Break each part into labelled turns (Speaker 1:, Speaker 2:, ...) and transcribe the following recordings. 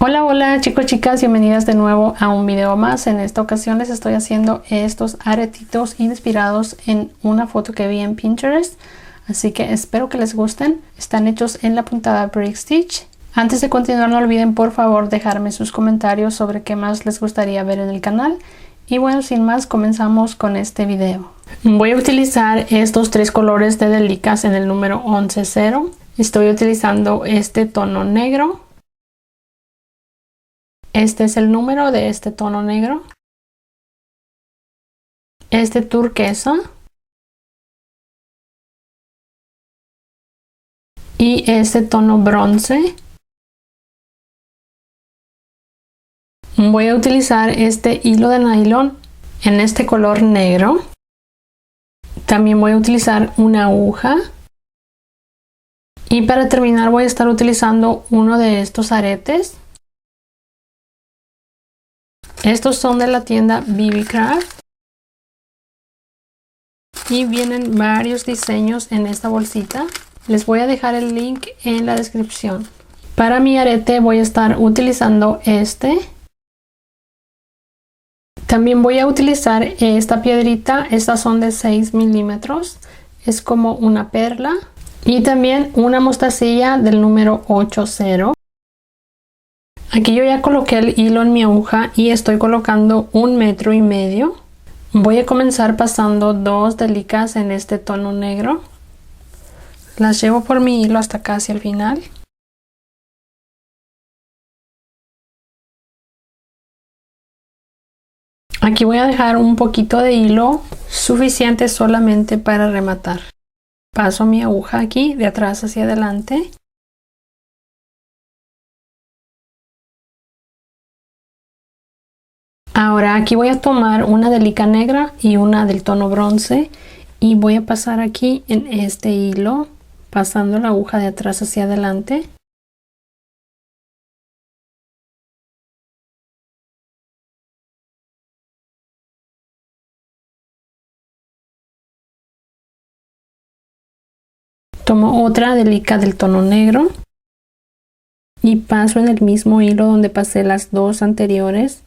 Speaker 1: Hola, hola chicos, chicas, bienvenidas de nuevo a un video más. En esta ocasión les estoy haciendo estos aretitos inspirados en una foto que vi en Pinterest, así que espero que les gusten. Están hechos en la puntada Brick Stitch. Antes de continuar, no olviden por favor dejarme sus comentarios sobre qué más les gustaría ver en el canal. Y bueno, sin más, comenzamos con este video. Voy a utilizar estos tres colores de Delicas en el número 11-0. Estoy utilizando este tono negro. Este es el número de este tono negro, este turquesa y este tono bronce. Voy a utilizar este hilo de nylon en este color negro. También voy a utilizar una aguja. Y para terminar voy a estar utilizando uno de estos aretes. Estos son de la tienda BB Craft. Y vienen varios diseños en esta bolsita. Les voy a dejar el link en la descripción. Para mi arete voy a estar utilizando este. También voy a utilizar esta piedrita. Estas son de 6 milímetros. Es como una perla. Y también una mostacilla del número 80. Aquí yo ya coloqué el hilo en mi aguja y estoy colocando 1,5 metros. Voy a comenzar pasando dos delicas en este tono negro. Las llevo por mi hilo hasta casi el final. Aquí voy a dejar un poquito de hilo, suficiente solamente para rematar. Paso mi aguja aquí de atrás hacia adelante. Ahora aquí voy a tomar una delica negra y una del tono bronce y voy a pasar aquí en este hilo, pasando la aguja de atrás hacia adelante. Tomo otra delica del tono negro y paso en el mismo hilo donde pasé las dos anteriores.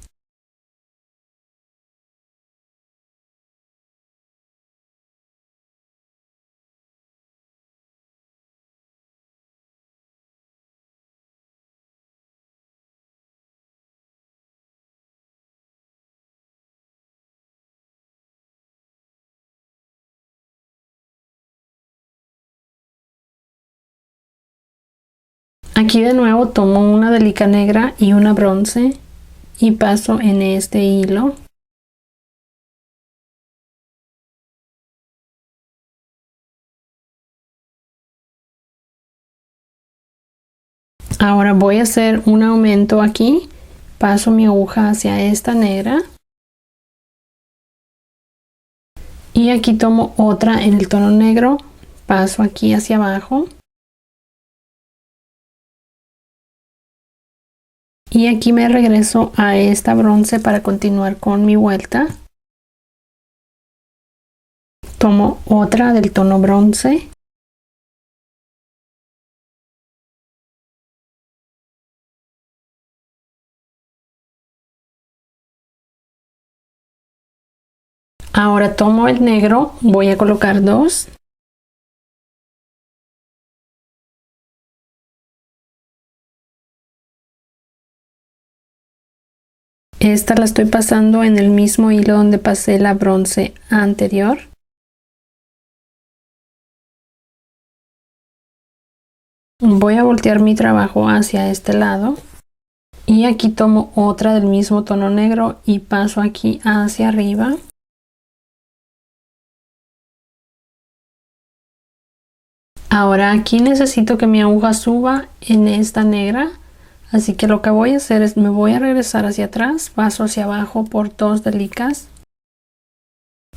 Speaker 1: Aquí de nuevo tomo una delica negra y una bronce y paso en este hilo. Ahora voy a hacer un aumento aquí, paso mi aguja hacia esta negra y aquí tomo otra en el tono negro, paso aquí hacia abajo y aquí me regreso a esta bronce para continuar con mi vuelta. Tomo otra del tono bronce. Ahora tomo el negro, voy a colocar dos. Esta la estoy pasando en el mismo hilo donde pasé la bronce anterior. Voy a voltear mi trabajo hacia este lado. Y aquí tomo otra del mismo tono negro y paso aquí hacia arriba. Ahora aquí necesito que mi aguja suba en esta negra. Así que lo que voy a hacer es me voy a regresar hacia atrás, paso hacia abajo por dos delicas.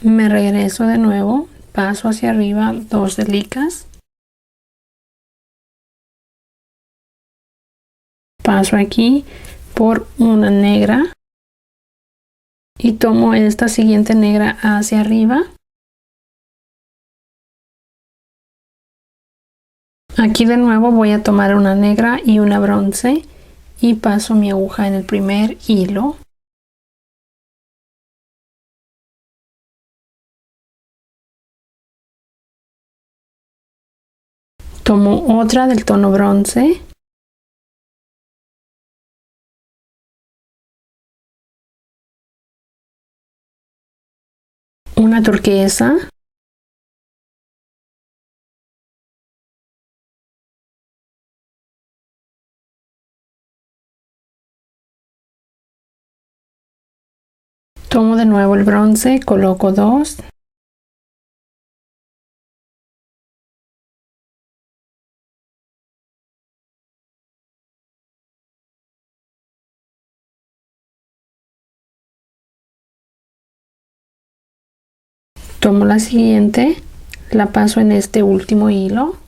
Speaker 1: Me regreso de nuevo, paso hacia arriba, dos delicas. Paso aquí por una negra y tomo esta siguiente negra hacia arriba. Aquí de nuevo voy a tomar una negra y una bronce y paso mi aguja en el primer hilo. Tomo otra del tono bronce. Una turquesa. Tomo de nuevo el bronce, coloco dos. Tomo la siguiente, la paso en este último hilo.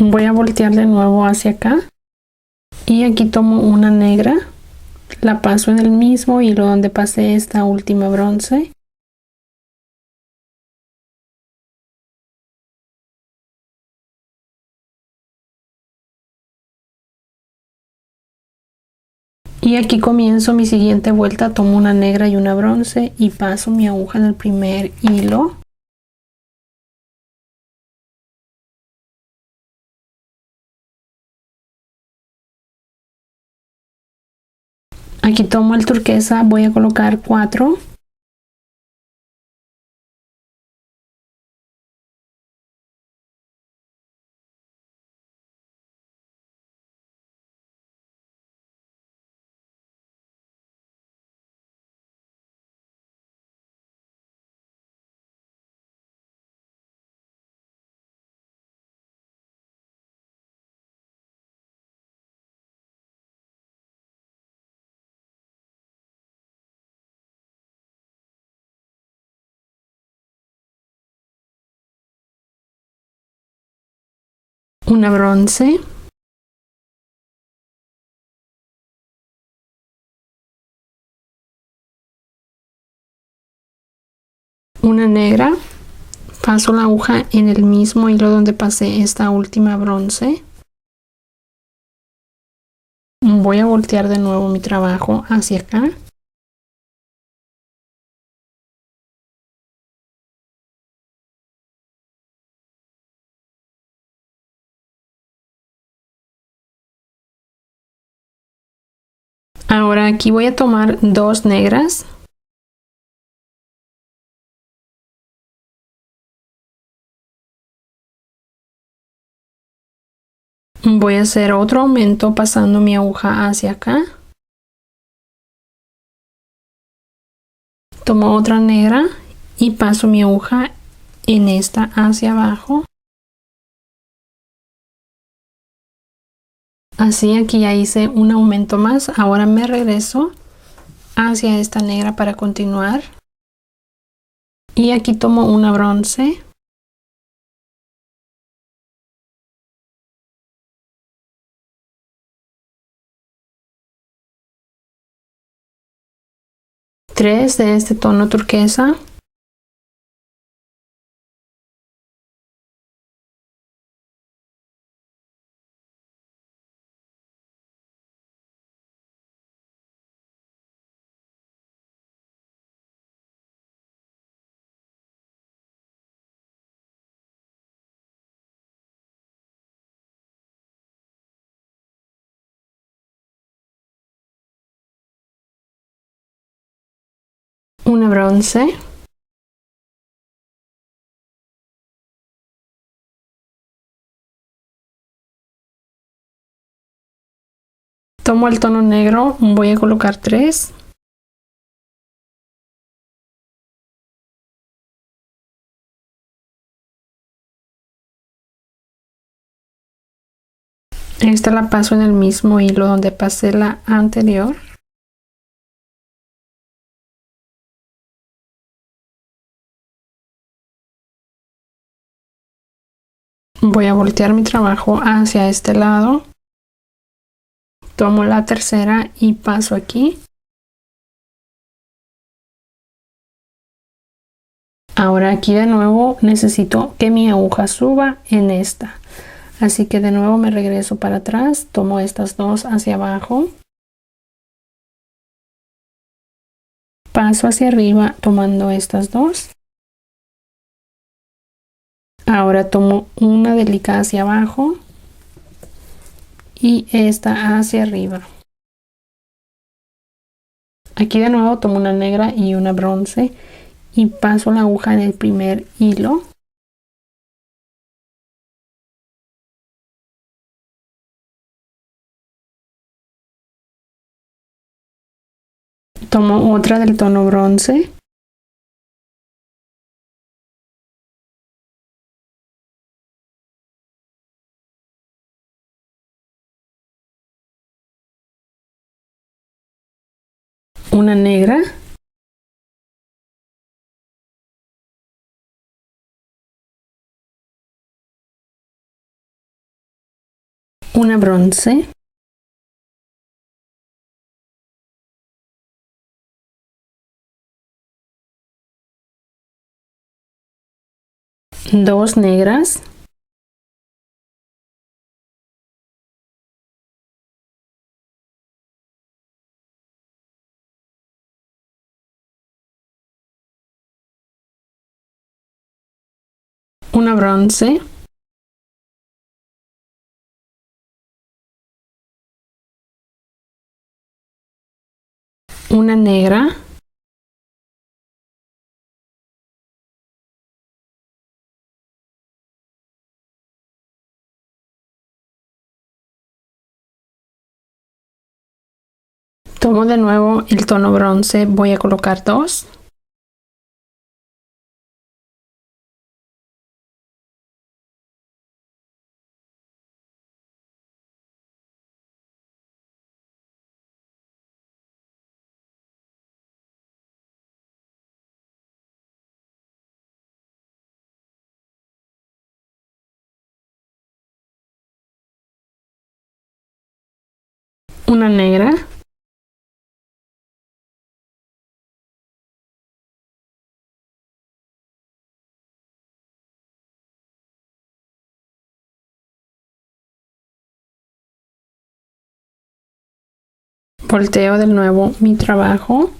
Speaker 1: Voy a voltear de nuevo hacia acá y aquí tomo una negra, la paso en el mismo hilo donde pasé esta última bronce. Y aquí comienzo mi siguiente vuelta, tomo una negra y una bronce y paso mi aguja en el primer hilo. Aquí tomo el turquesa, voy a colocar 4. Una bronce, una negra, paso la aguja en el mismo hilo donde pasé esta última bronce. Voy a voltear de nuevo mi trabajo hacia acá. Ahora aquí voy a tomar 2 negras. Voy a hacer otro aumento pasando mi aguja hacia acá. Tomo otra negra y paso mi aguja en esta hacia abajo. Así aquí ya hice un aumento más. Ahora me regreso hacia esta negra para continuar. Y aquí tomo una bronce. Tres de este tono turquesa. Una bronce. Tomo el tono negro, voy a colocar 3. Esta la paso en el mismo hilo donde pasé la anterior. Voy a voltear mi trabajo hacia este lado. Tomo la tercera y paso aquí. Ahora aquí de nuevo necesito que mi aguja suba en esta. Así que de nuevo me regreso para atrás, tomo estas dos hacia abajo. Paso hacia arriba tomando estas dos. Ahora tomo una delicada hacia abajo y esta hacia arriba. Aquí de nuevo tomo una negra y una bronce y paso la aguja en el primer hilo. Tomo otra del tono bronce. Una negra. Una bronce. Dos negras. Una bronce. Una negra. Tomo de nuevo el tono bronce, voy a colocar dos. Una negra. Volteo de nuevo mi trabajo.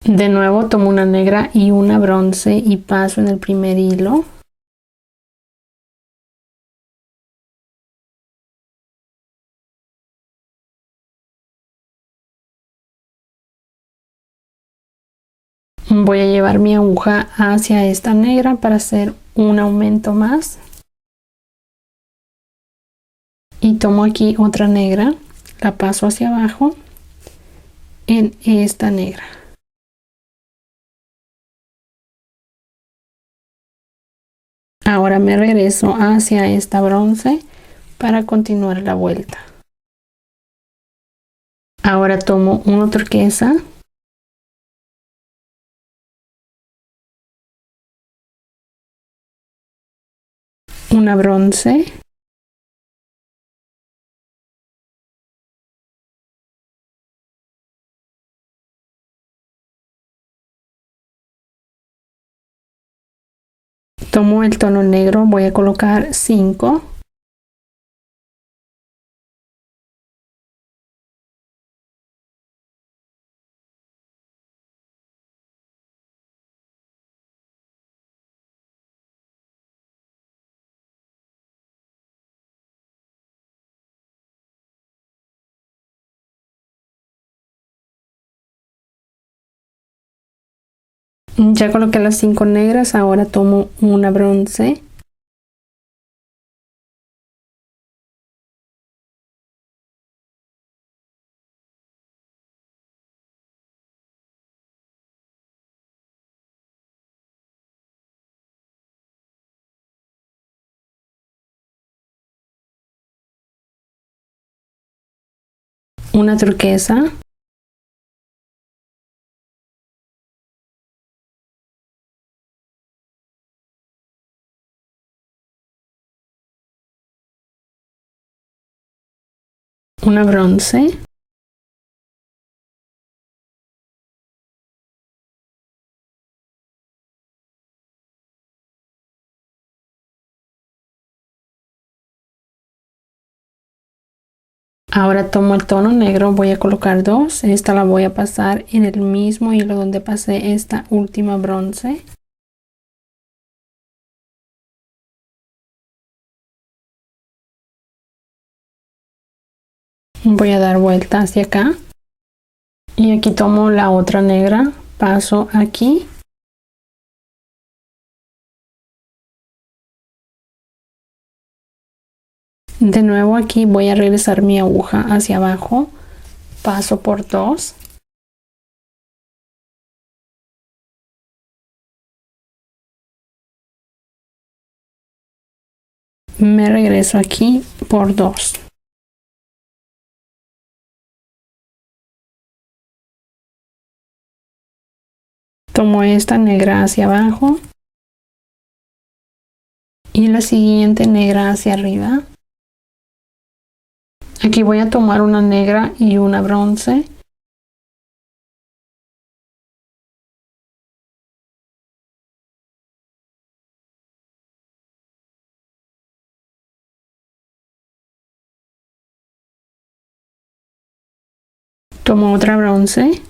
Speaker 1: De nuevo tomo una negra y una bronce y paso en el primer hilo. Voy a llevar mi aguja hacia esta negra para hacer un aumento más. Y tomo aquí otra negra, la paso hacia abajo en esta negra. Ahora me regreso hacia esta bronce para continuar la vuelta. Ahora tomo una turquesa. Una bronce. Tomo el tono negro, voy a colocar 5. Ya coloqué las 5 negras, ahora tomo una bronce. Una turquesa. Una bronce. Ahora tomo el tono negro, voy a colocar dos. Esta la voy a pasar en el mismo hilo donde pasé esta última bronce. Voy a dar vuelta hacia acá. Y aquí tomo la otra negra, paso aquí. De nuevo aquí voy a regresar mi aguja hacia abajo, paso por dos. Me regreso aquí por dos. Tomo esta negra hacia abajo y la siguiente negra hacia arriba. Aquí voy a tomar una negra y una bronce. Tomo otra bronce.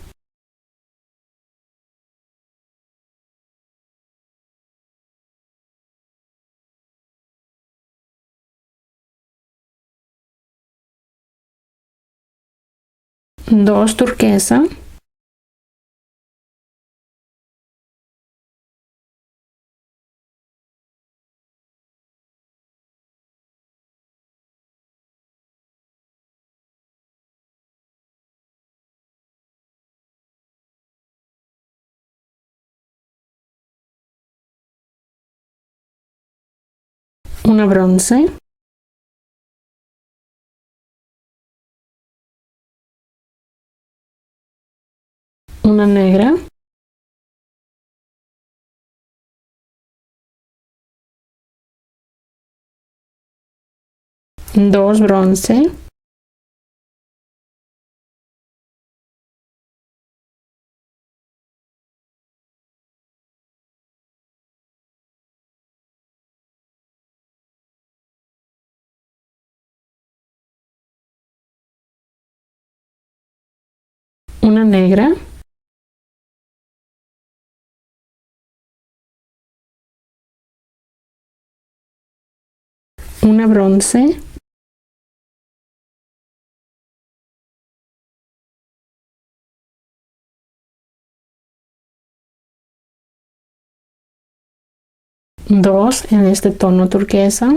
Speaker 1: Dos turquesa. Una bronce. Una negra. Dos bronce. Una negra. Una bronce. Dos en este tono turquesa.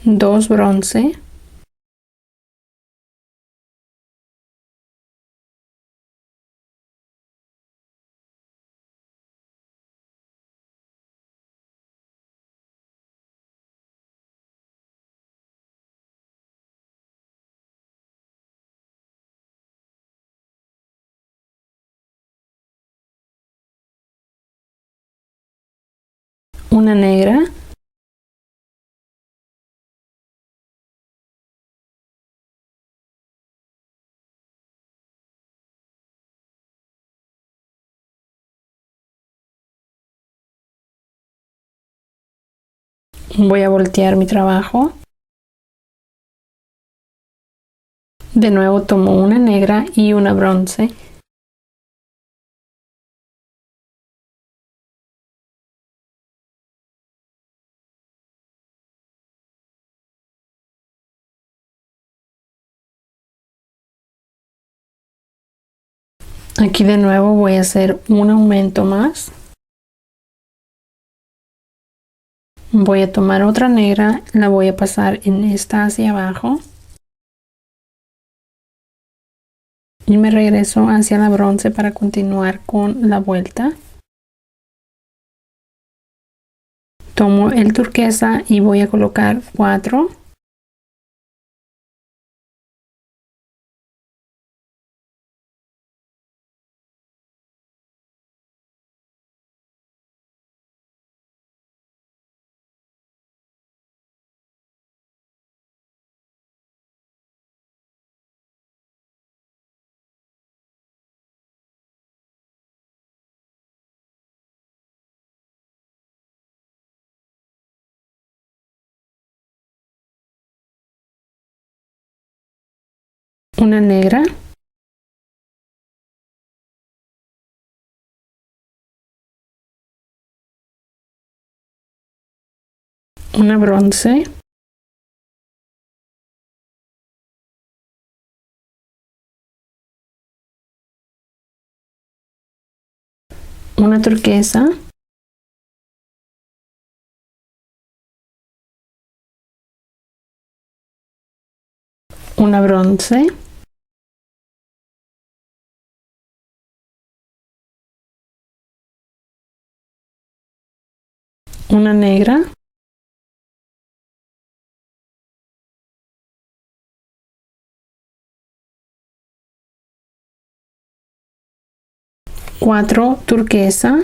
Speaker 1: Dos bronce. Una negra. Voy a voltear mi trabajo. De nuevo tomo una negra y una bronce. Aquí de nuevo voy a hacer un aumento más. Voy a tomar otra negra, la voy a pasar en esta hacia abajo. Y me regreso hacia la bronce para continuar con la vuelta. Tomo el turquesa y voy a colocar 4. una negra, una bronce, una turquesa, una bronce, una negra, cuatro turquesa,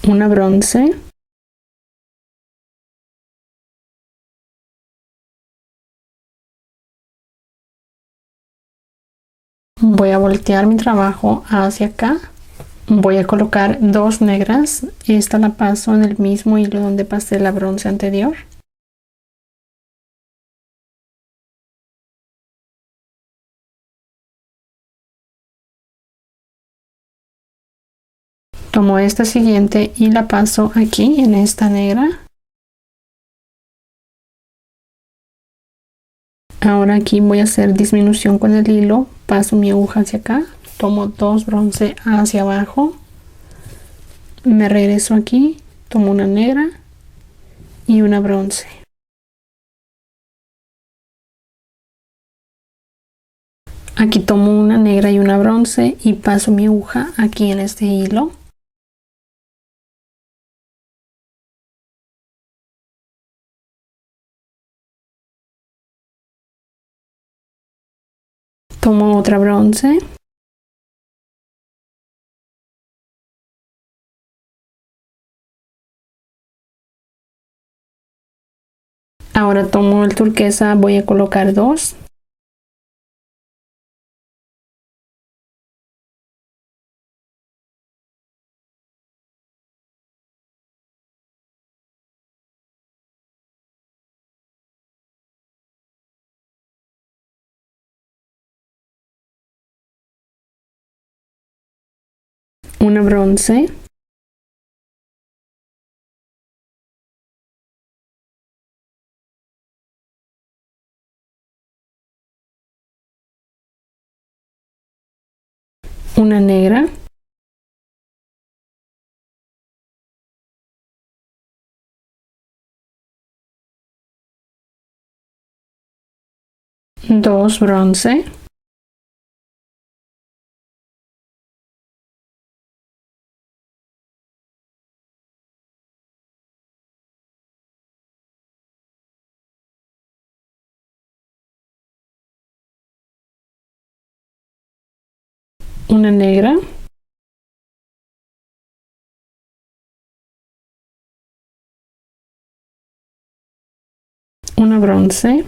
Speaker 1: una bronce, voy a voltear mi trabajo hacia acá, voy a colocar dos negras, esta la paso en el mismo hilo donde pasé la bronce anterior, tomo esta siguiente y la paso aquí en esta negra. Ahora aquí voy a hacer disminución con el hilo, paso mi aguja hacia acá, tomo dos bronce hacia abajo, me regreso aquí, tomo una negra y una bronce. Aquí tomo una negra y una bronce y paso mi aguja aquí en este hilo. Tomo otra bronce. Ahora tomo el turquesa, voy a colocar dos. Una bronce. Una negra. Dos bronce. Una negra. Una bronce.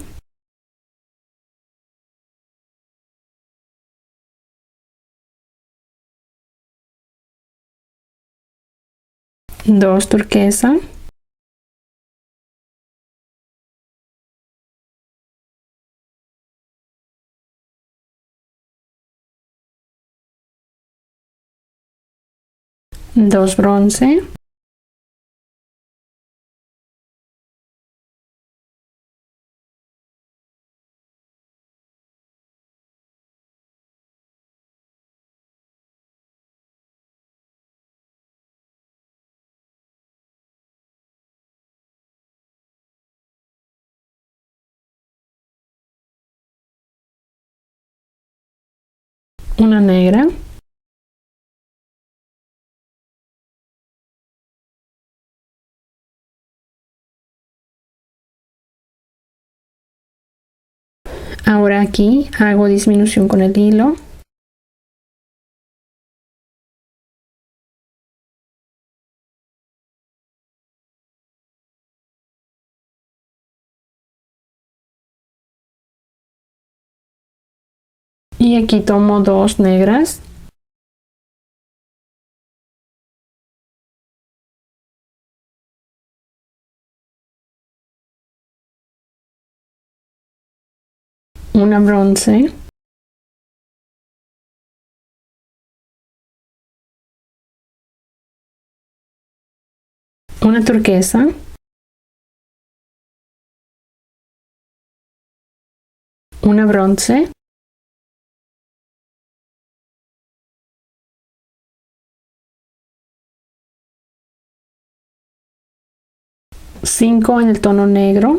Speaker 1: Dos turquesa. Dos bronce. Una negra. Ahora aquí hago disminución con el hilo. Y aquí tomo dos negras. Una bronce. Una turquesa. Una bronce. Cinco en el tono negro.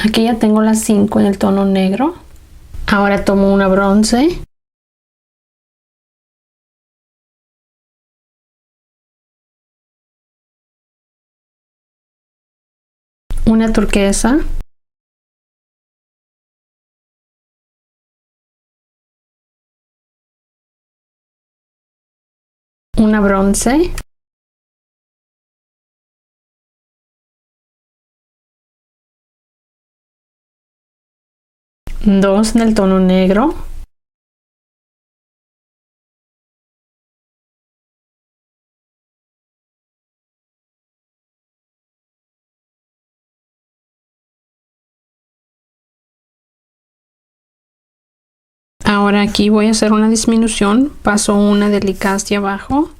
Speaker 1: Aquí ya tengo las 5 en el tono negro. Ahora tomo una bronce. Una turquesa. Una bronce. Dos en el tono negro. Ahora aquí voy a hacer una disminución. Paso una delicada hacia abajo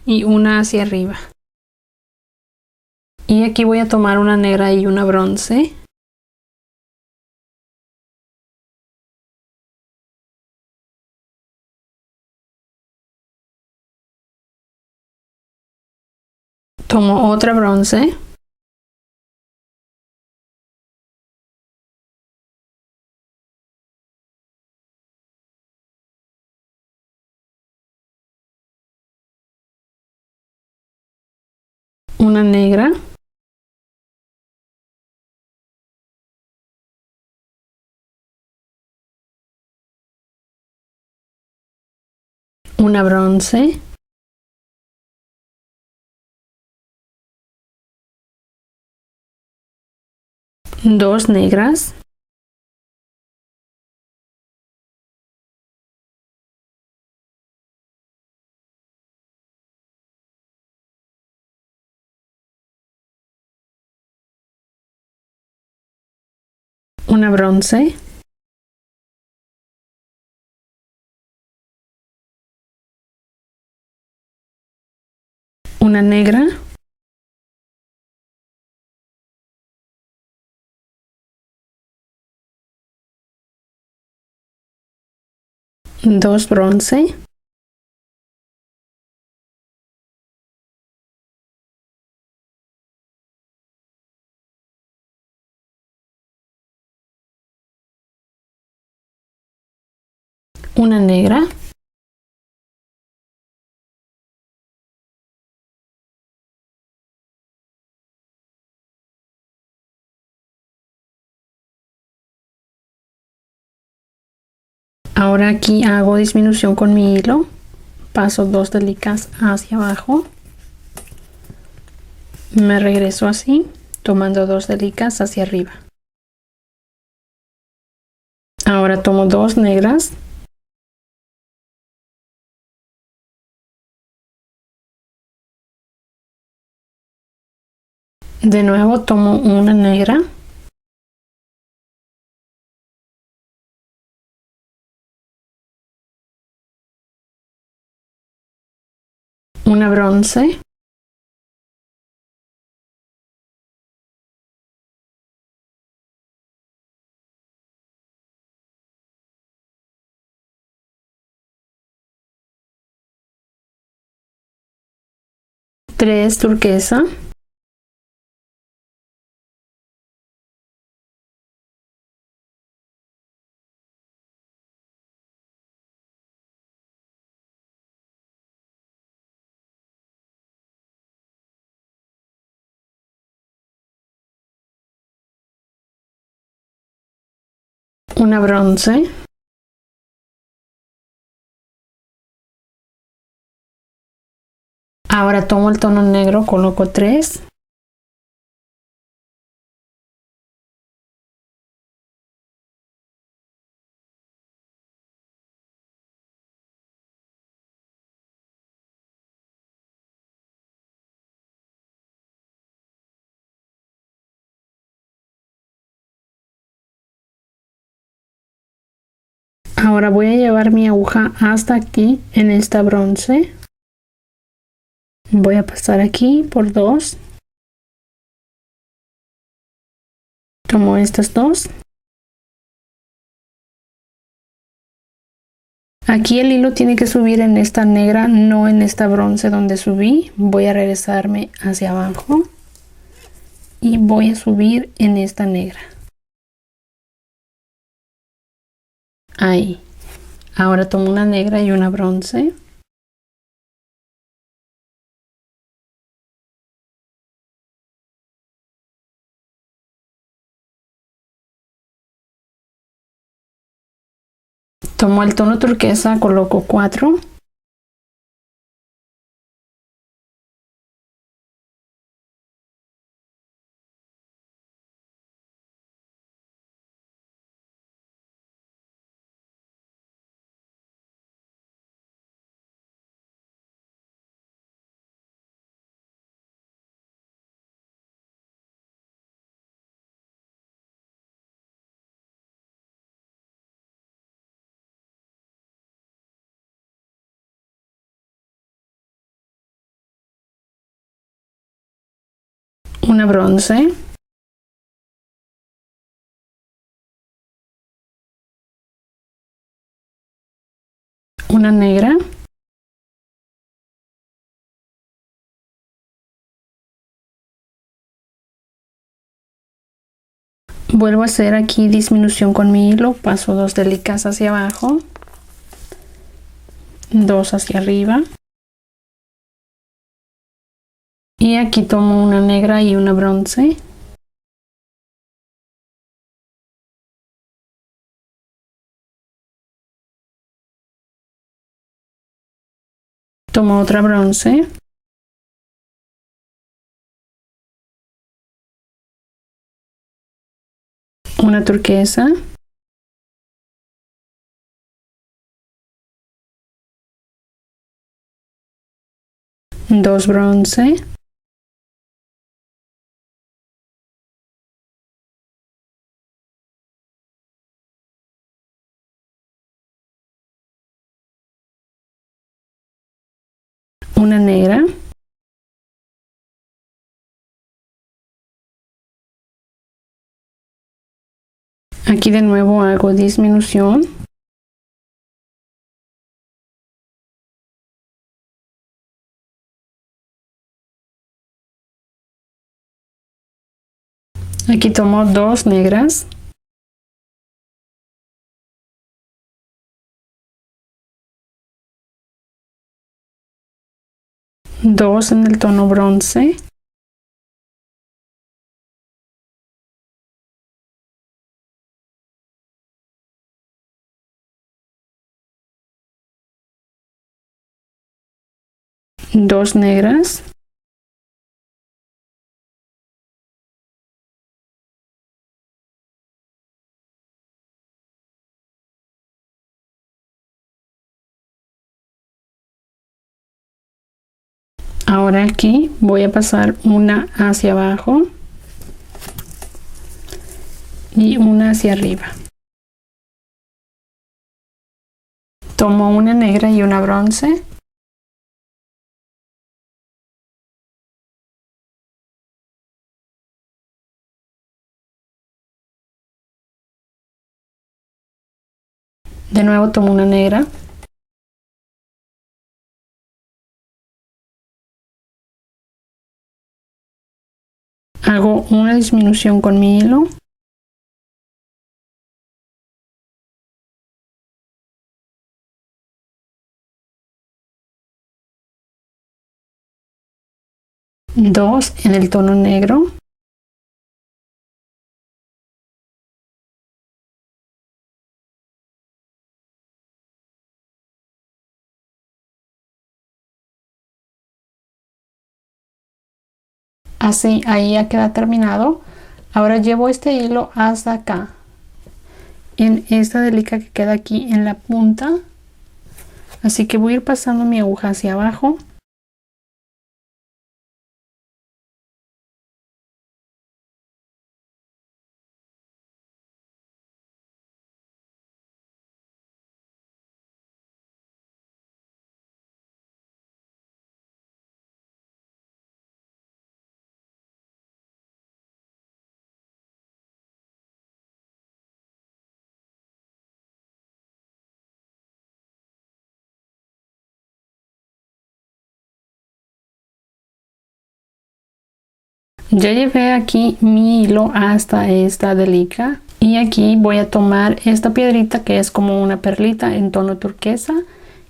Speaker 1: y una hacia arriba. Y aquí voy a tomar una negra y una bronce. Tomo otra bronce. Una negra. Una bronce. Dos negras. Una bronce. Una negra. Dos bronce. Una negra. Ahora aquí hago disminución con mi hilo. Paso dos delicadas hacia abajo. Me regreso así, tomando dos delicadas hacia arriba. Ahora tomo dos negras. De nuevo tomo una negra. Una bronce. Tres turquesa. una bronce, ahora tomo el tono negro, coloco 3, ahora voy a llevar mi aguja hasta aquí en esta bronce, voy a pasar aquí por 2, tomo estas 2, aquí el hilo tiene que subir en esta negra, no en esta bronce donde subí, voy a regresarme hacia abajo y voy a subir en esta negra, ahí. Ahora tomo una negra y una bronce, tomo el tono turquesa, coloco 4, una bronce, una negra, vuelvo a hacer aquí disminución con mi hilo, paso 2 delicas hacia abajo, 2 hacia arriba y aquí tomo una negra y una bronce, tomo otra bronce, una turquesa, dos bronce, una negra, aquí de nuevo hago disminución, aquí tomo 2 negras, dos en el tono bronce, dos negras, ahora aquí voy a pasar una hacia abajo y una hacia arriba, tomo una negra y una bronce, de nuevo tomo una negra, hago una disminución con mi hilo, dos en el tono negro, Así, ahí ya queda terminado. Ahora llevo este hilo hasta acá, en esta delica que queda aquí en la punta. Así que voy a ir pasando mi aguja hacia abajo. Ya llevé aquí mi hilo hasta esta delica y aquí voy a tomar esta piedrita que es como una perlita en tono turquesa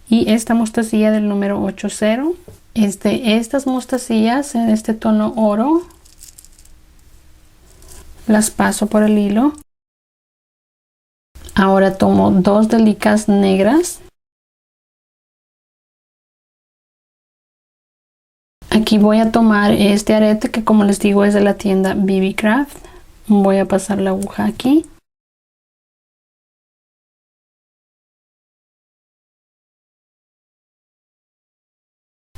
Speaker 1: y esta mostacilla del número 80. Estas mostacillas en este tono oro las paso por el hilo. Ahora tomo 2 delicas negras. Aquí voy a tomar este arete que, como les digo, es de la tienda BB Craft. Voy a pasar la aguja aquí.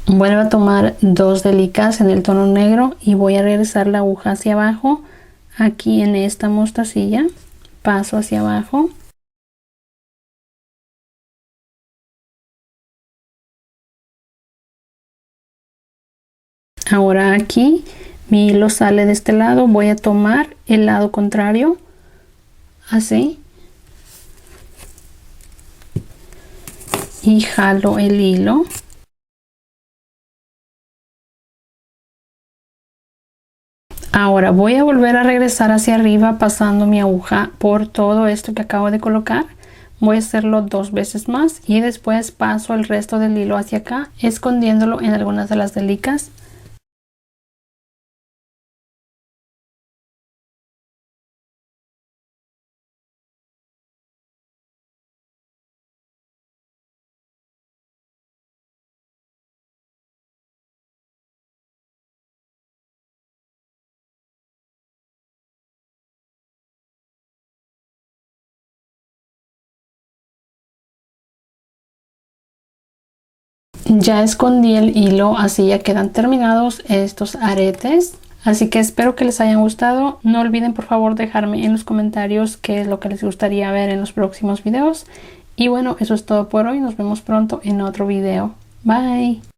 Speaker 1: Vuelvo a tomar 2 delicas en el tono negro y voy a regresar la aguja hacia abajo. Aquí en esta mostacilla paso hacia abajo. Ahora aquí mi hilo sale de este lado, voy a tomar el lado contrario, así, y jalo el hilo. Ahora voy a volver a regresar hacia arriba pasando mi aguja por todo esto que acabo de colocar. Voy a hacerlo 2 veces más y después paso el resto del hilo hacia acá, escondiéndolo en algunas de las delicas. Ya escondí el hilo, así ya quedan terminados estos aretes. Así que espero que les hayan gustado. No olviden por favor dejarme en los comentarios qué es lo que les gustaría ver en los próximos videos. Y bueno, eso es todo por hoy. Nos vemos pronto en otro video. Bye.